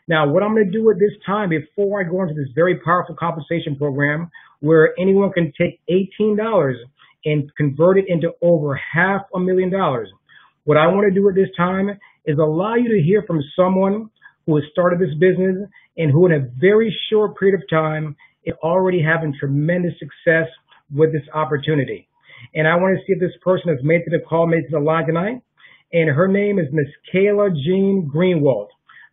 Now, what I'm going to do at this time, before I go into this very powerful compensation program where anyone can take $18 and convert it into over $500,000, what I want to do at this time is allow you to hear from someone who has started this business and who in a very short period of time is already having tremendous success with this opportunity. And I want to see if this person has made it to the call, made it to the line tonight. And her name is Miss Kayla Jean Greenwald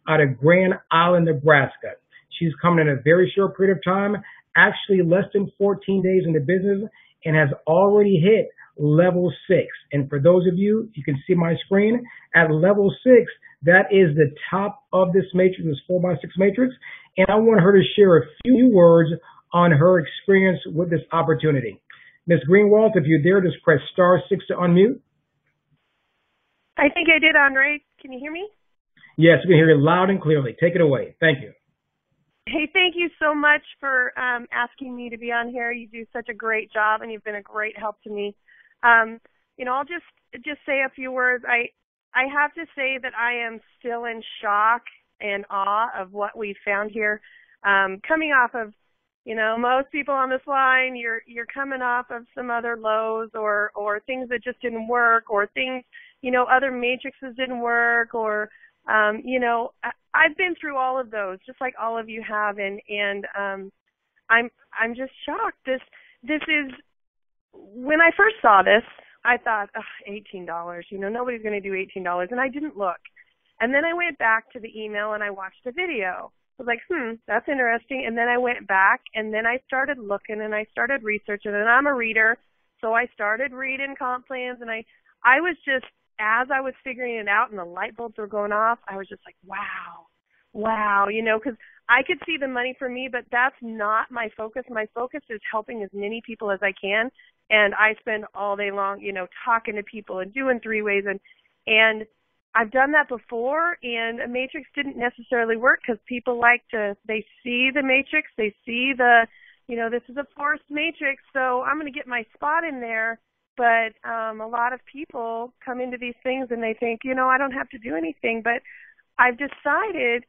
out of Grand Island, Nebraska. She's coming in a very short period of time, actually less than 14 days in the business, and has already hit level 6. And for those of you, you can see my screen, at level 6, that is the top of this matrix, this 4x6 matrix. And I want her to share a few words on her experience with this opportunity. Ms. Greenwald, if you're there, just press *6 to unmute. I think I did, Andre. Can you hear me? Yes, we can hear you loud and clearly. Take it away. Thank you. Hey, thank you so much for asking me to be on here. You do such a great job, and you've been a great help to me. I'll just say a few words. I have to say that I am still in shock and awe of what we found here. Coming off of, most people on this line, you're coming off of some other lows or things that just didn't work, or things, other matrices didn't work, or I've been through all of those, just like all of you have, and I'm just shocked. This is, when I first saw this, I thought, $18, nobody's going to do $18, and I didn't look. And then I went back to the email and I watched the video. I was like, that's interesting. And then I went back and then I started looking and I started researching, and I'm a reader, so I started reading comp plans, and I was just, as I was figuring it out and the light bulbs were going off, I was just like, wow, because I could see the money for me, but that's not my focus. My focus is helping as many people as I can, and I spend all day long, talking to people and doing three-ways, and I've done that before, and a matrix didn't necessarily work because people they see the matrix, they see this is a forced matrix, so I'm going to get my spot in there. But a lot of people come into these things and they think, I don't have to do anything. But I've decided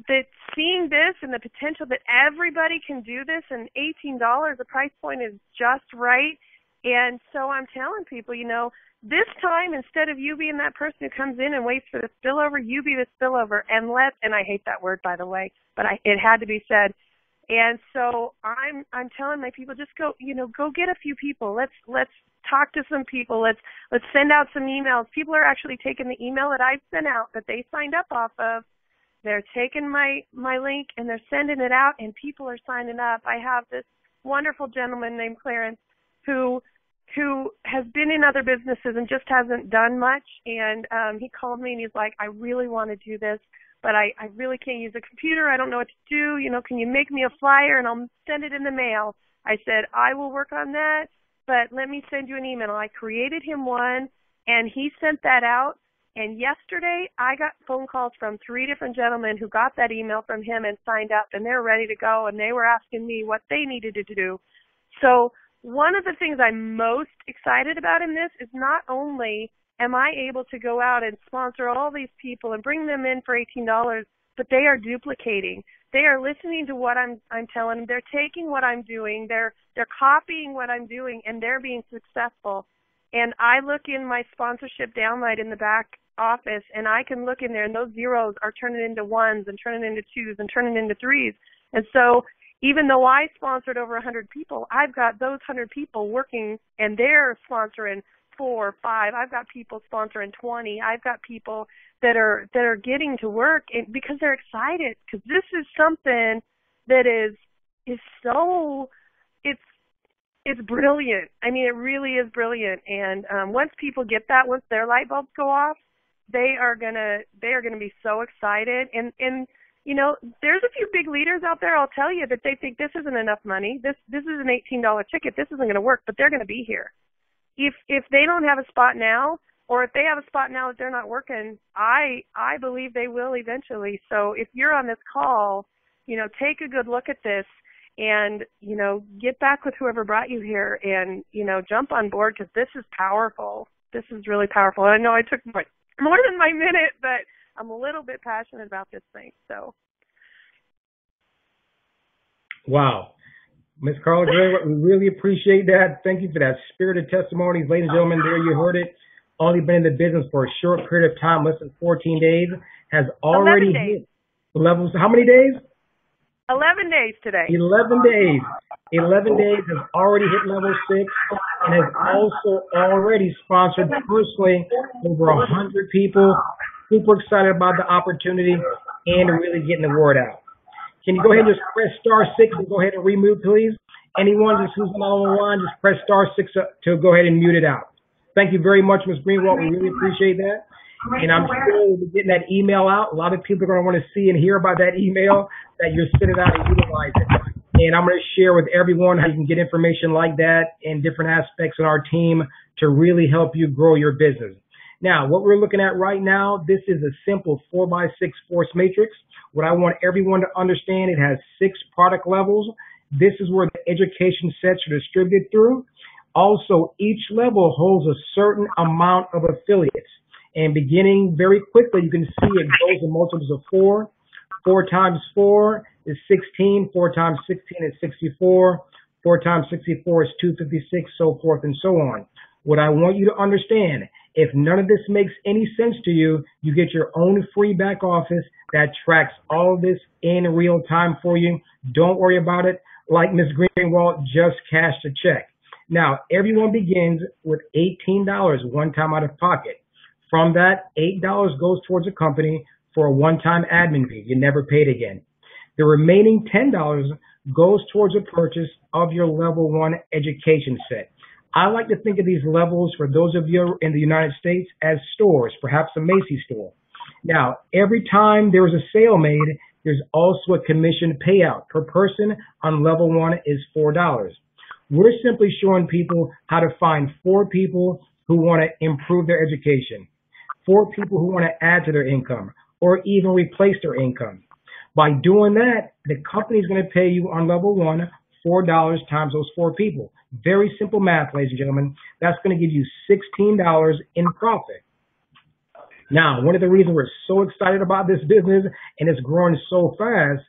that seeing this and the potential that everybody can do this, and $18, the price point is just right. And so I'm telling people, this time, instead of you being that person who comes in and waits for the spillover, you be the spillover. And I hate that word, by the way, but it had to be said. And so I'm telling my people, just go get a few people. Let's talk to some people. Let's send out some emails. People are actually taking the email that I've sent out that they signed up off of. They're taking my link and they're sending it out, and people are signing up. I have this wonderful gentleman named Clarence who has been in other businesses and just hasn't done much. And he called me and he's like, I really want to do this, but I really can't use a computer. I don't know what to do. Can you make me a flyer and I'll send it in the mail? I said, I will work on that, but let me send you an email. I created him one, and he sent that out. And yesterday, I got phone calls from 3 different gentlemen who got that email from him and signed up, and they're ready to go, and they were asking me what they needed to do. So one of the things I'm most excited about in this is not only am I able to go out and sponsor all these people and bring them in for $18, but they are duplicating. They are listening to what I'm telling them. They're taking what I'm doing. They're copying what I'm doing, and they're being successful. And I look in my sponsorship downlight in the back office, and I can look in there, and those zeros are turning into ones and turning into twos and turning into threes. And so even though I sponsored over 100 people, I've got those 100 people working, and they're sponsoring 4 or 5. I've got people sponsoring 20. I've got people that are getting to work because they're excited, because this is something that is so, it's brilliant. I mean, it really is brilliant. And once people get that, once their light bulbs go off, they are gonna be so excited. And there's a few big leaders out there, I'll tell you, that they think this isn't enough money. This is an $18 ticket. This isn't going to work, but they're going to be here. If they don't have a spot now, or if they have a spot now that they're not working, I believe they will eventually. So if you're on this call, take a good look at this and, get back with whoever brought you here and, jump on board, because this is powerful. This is really powerful. I know I took more than my minute, but I'm a little bit passionate about this thing. So. Wow. Ms. Carla Gray, we really appreciate that. Thank you for that spirited testimonies. Ladies and gentlemen, there you heard it. Only been in the business for a short period of time, less than 14 days, has already 11 days. hit levels. How many days? 11 days today. 11 days. 11 days has already hit level 6 and has also already sponsored personally over 100 people. Super excited about the opportunity and really getting the word out. Can you go ahead and just press star 6 and go ahead and remute, please? Anyone just who's not on the line, just press star 6 to go ahead and mute it out. Thank you very much, Ms. Greenwald. We really appreciate that. And I'm sure we'll be getting that email out. A lot of people are going to want to see and hear about that email that you're sending out and utilize it. And I'm going to share with everyone how you can get information like that and different aspects of our team to really help you grow your business. Now, what we're looking at right now, this is a simple 4x6 force matrix. What I want everyone to understand, it has 6 product levels. This is where the education sets are distributed through. Also, each level holds a certain amount of affiliates. And beginning very quickly, you can see it goes in multiples of 4. 4 times 4 is 16. 4 times 16 is 64. 4 times 64 is 256, so forth and so on. What I want you to understand, if none of this makes any sense to you, you get your own free back office that tracks all of this in real time for you. Don't worry about it. Like Ms. Greenwald, just cash the check. Now, everyone begins with $18 one time out of pocket. From that, $8 goes towards a company for a one-time admin fee. You never pay it again. The remaining $10 goes towards a purchase of your level 1 education set. I like to think of these levels, for those of you in the United States, as stores, perhaps a Macy's store. Now, every time there is a sale made, there's also a commission payout per person on level 1 is $4. We're simply showing people how to find 4 people who want to improve their education, 4 people who want to add to their income, or even replace their income. By doing that, the company is going to pay you on level 1 $4 times those 4 people. Very simple math, ladies and gentlemen. That's going to give you $16 in profit. Now, one of the reasons we're so excited about this business and it's growing so fast,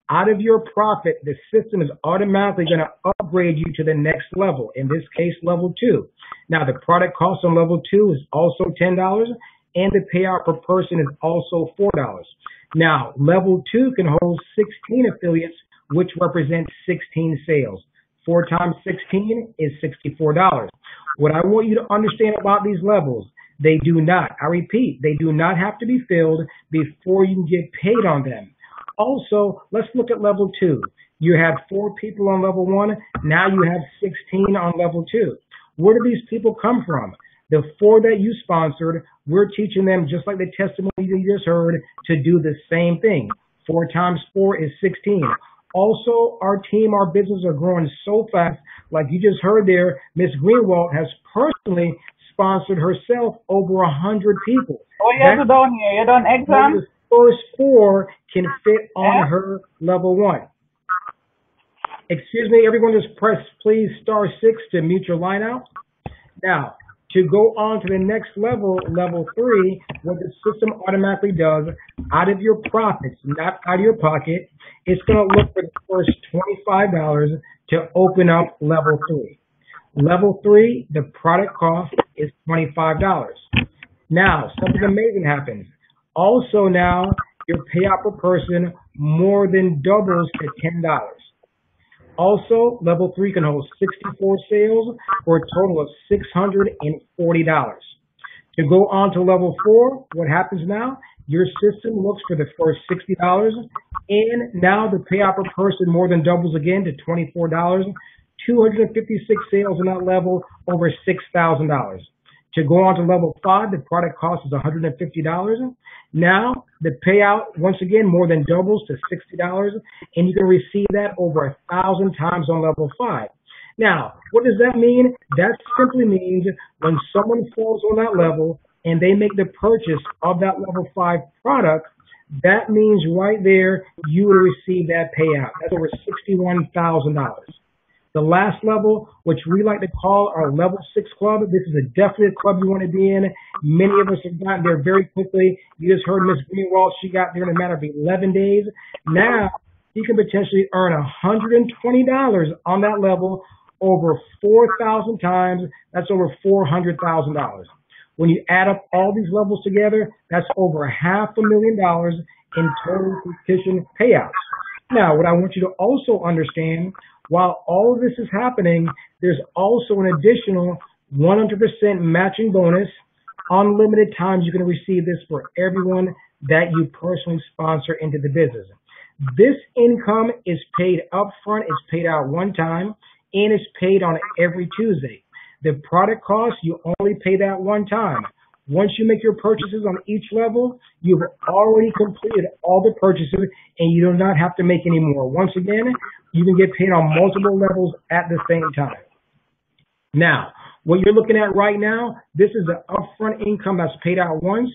out of your profit, the system is automatically going to upgrade you to the next level, in this case, level 2. Now, the product cost on level 2 is also $10, and the payout per person is also $4. Now, level 2 can hold 16 affiliates, which represents 16 sales. 4 times 16 is $64. What I want you to understand about these levels, they do not, I repeat, they do not have to be filled before you can get paid on them. Also, let's look at level 2. You have 4 people on level 1. Now you have 16 on level 2. Where do these people come from? The 4 that you sponsored, we're teaching them, just like the testimony you just heard, to do the same thing. 4 times 4 is 16. Also, our team, our business are growing so fast. Like you just heard there, Ms. Greenwald has personally sponsored herself over 100 people. Oh, you have to down here. You done exam? The first 4 can fit on her level 1. Excuse me, everyone, just press please star 6 to mute your line out. Now, to go on to the next level, level 3, what the system automatically does, out of your profits, not out of your pocket, it's going to look for the first $25 to open up level 3. Level 3, the product cost is $25. Now, something amazing happens. Also now, your payout per person more than doubles to $10. Also, level 3 can hold 64 sales for a total of $640. To go on to level 4, what happens now? Your system looks for the first $60, and now the payout per person more than doubles again to $24. 256 sales on that level, over $6,000. To go on to level 5, the product cost is $150. Now, the payout, once again, more than doubles to $60, and you can receive that over 1,000 times on level 5. Now, what does that mean? That simply means when someone falls on that level and they make the purchase of that level 5 product, that means right there you will receive that payout. That's over $61,000. The last level, which we like to call our level 6 club, this is definitely a club you want to be in. Many of us have gotten there very quickly. You just heard Miss Greenwald, she got there in a matter of 11 days. Now, you can potentially earn $120 on that level over 4,000 times. That's over $400,000. When you add up all these levels together, that's over $500,000 in total competition payouts. Now, what I want you to also understand, while all of this is happening, there's also an additional 100% matching bonus. Unlimited times you can receive this for everyone that you personally sponsor into the business. This income is paid upfront, it's paid out one time, and it's paid on every Tuesday. The product cost, you only pay that one time. Once you make your purchases on each level, you've already completed all the purchases and you do not have to make any more. Once again, you can get paid on multiple levels at the same time. Now, what you're looking at right now, this is the upfront income that's paid out once.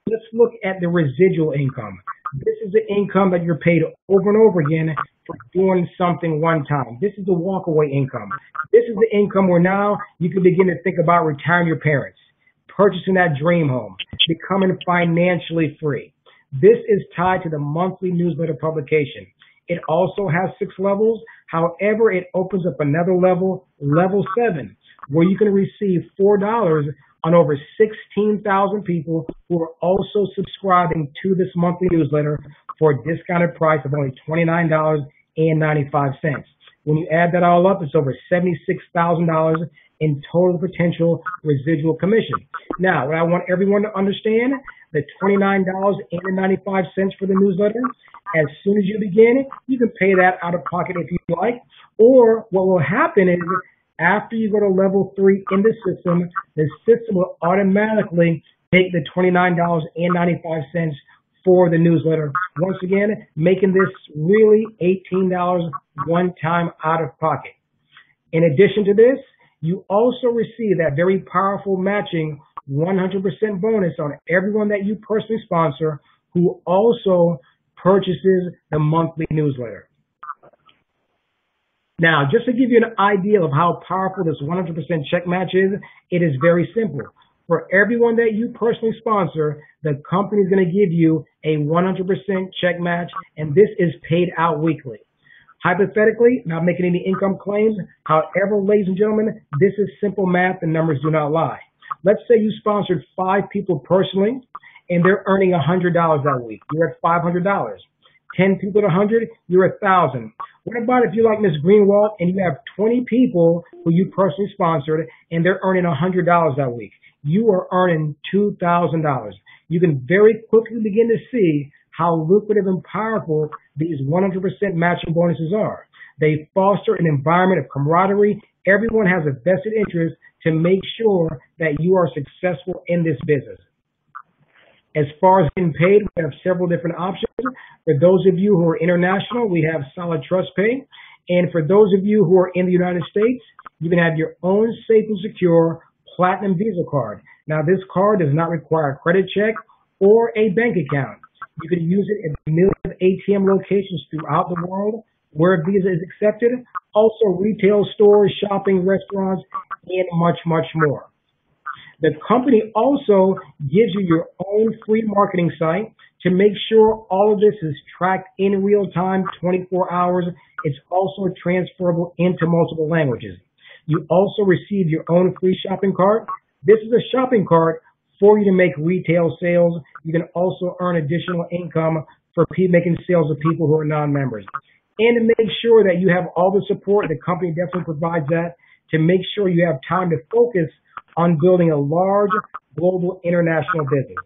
Let's look at the residual income. This is the income that you're paid over and over again for doing something one time. This is the walkaway income. This is the income where now you can begin to think about retiring your parents, purchasing that dream home, becoming financially free. This is tied to the monthly newsletter publication. It also has 6 levels. However, it opens up another level, level 7, where you can receive $4 on over 16,000 people who are also subscribing to this monthly newsletter for a discounted price of only $29.95. When you add that all up, it's over $76,000 in total potential residual commission. Now, what I want everyone to understand, the $29.95 for the newsletter, as soon as you begin, you can pay that out of pocket if you like, or what will happen is after you go to level 3 in the system will automatically take the $29.95 for the newsletter. Once again, making this really $18 one time out of pocket. In addition to this, you also receive that very powerful matching 100% bonus on everyone that you personally sponsor who also purchases the monthly newsletter. Now, just to give you an idea of how powerful this 100% check match is, it is very simple. For everyone that you personally sponsor, the company is going to give you a 100% check match, and this is paid out weekly. Hypothetically, not making any income claims, however, ladies and gentlemen, this is simple math and numbers do not lie. Let's say you sponsored 5 people personally, and they're earning $100 that week. You're at $500. 10 people at 100, you're at 1,000. What about if you're like Ms. Greenwald and you have 20 people who you personally sponsored and they're earning $100 that week? You are earning $2,000. You can very quickly begin to see how lucrative and powerful these 100% matching bonuses are. They foster an environment of camaraderie. Everyone has a vested interest to make sure that you are successful in this business. As far as getting paid, we have several different options. For those of you who are international, we have Solid Trust Pay. And for those of you who are in the United States, you can have your own safe and secure Platinum Visa card. Now, this card does not require a credit check or a bank account. You can use it at millions of ATM locations throughout the world where Visa is accepted, also retail stores, shopping, restaurants, and much, much more. The company also gives you your own free marketing site to make sure all of this is tracked in real time, 24 hours. It's also transferable into multiple languages. You also receive your own free shopping cart. This is a shopping cart for you to make retail sales. You can also earn additional income for making sales of people who are non-members. And to make sure that you have all the support, the company definitely provides that to make sure you have time to focus on building a large global international business.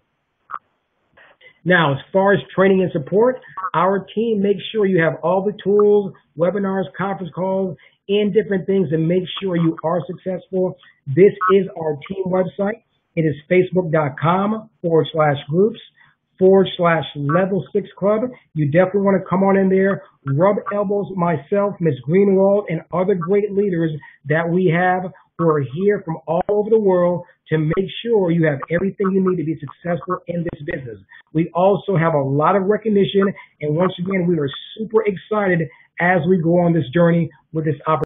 Now, as far as training and support, our team makes sure you have all the tools, webinars, conference calls, and different things to make sure you are successful. This is our team website. It is facebook.com/groups/level 6 club. You definitely want to come on in there, rub elbows with myself, Ms. Greenwald, and other great leaders that we have who are here from all over the world to make sure you have everything you need to be successful in this business. We also have a lot of recognition, and once again, we are super excited as we go on this journey with this opportunity.